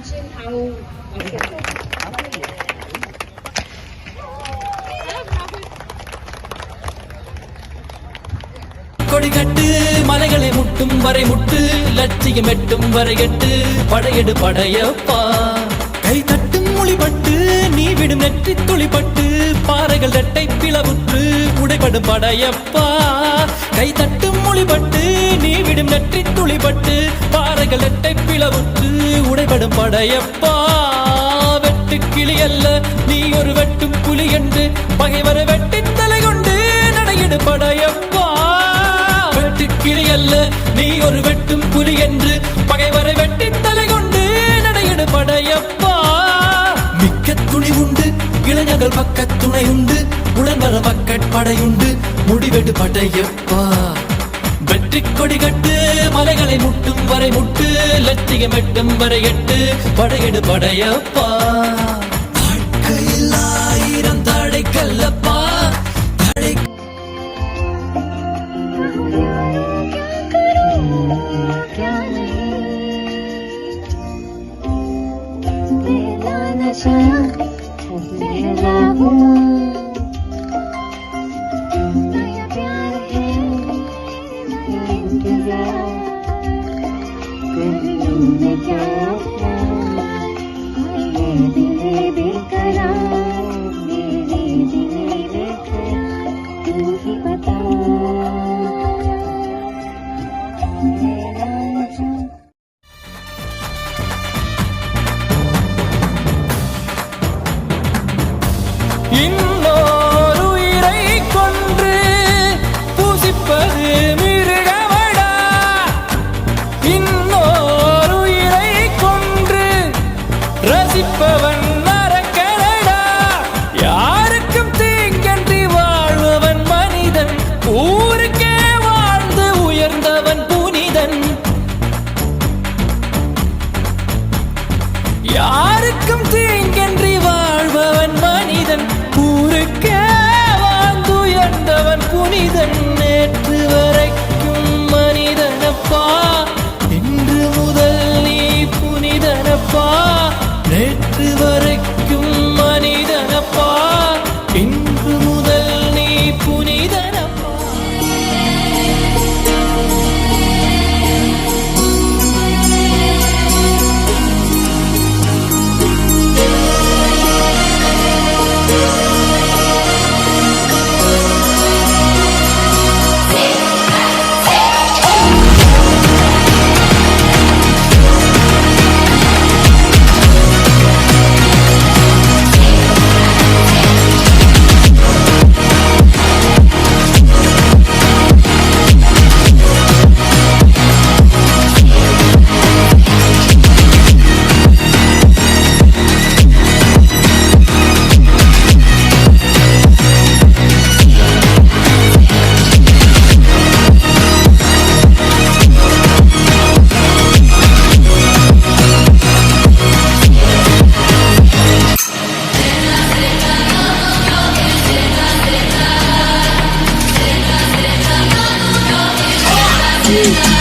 imagine how. கொடிகட்டு மலைகளை முட்டும் வரை முட்டு லட்சியம் எட்டும் வரை எட்டு படையெடு படையப்பா கை தட்டும் மொழிபட்டு நீ விடும் நெற்றி துளிப்பட்டு பாறைகள் ரெட்டை பிளவுற்று உடைபடும் படையப்பா கை தட்டும் மொழிபட்டு நீ விடும் நெற்றி துளிப்பட்டு பாறைகள் ரெட்டை பிளவுற்று உடைபடும் படையப்பா வெட்டு கிளி அல்ல நீ ஒரு வெட்டும் புலி என்று பகைவரை வெட்டி தலை கொண்டு நடையிடு படையப்பா கிளி அல்ல நீ ஒரு வெட்டும் புலி என்று பகைவரை வெட்டி தலை கொண்டு நடையிடு படையப்பா மிக்க துணி உண்டு இளைஞர்கள் பக்க துணை உண்டு உடன் வர படையுண்டு முடிவெடு படையப்பா வெற்றி கொடி கட்டு மலைகளை முட்டும் வரை முட்டு லட்சியம் எட்டும் வரை எட்டு படையெடு படையப்பா வாழ்க்கையில் 1000 தடை கல்லப்பா இன்னொரு உயிரை கொன்று பூசிப்பது மிருகமடா இன்னொரு உயிரை கொன்று ரசிப்பவன் நரக்கரடா யாருக்கும் தீங்கன்றி வாழ்பவன் மனிதன் ஊருக்கே வாழ்ந்து உயர்ந்தவன் புனிதன் யாருக்கும் தீங்கன்றி வாழ்பவன் மனிதன் ஊருக்கே வாழ்ந்துயர்ந்தவன் புனிதன் நேற்று வரைக்கும் மனிதனப்பா இன்று முதல் நீ புனிதனப்பா நேற்று வரைக்கும் மனிதனப்பா இன்று முதல் நீ புனிதனப்பா You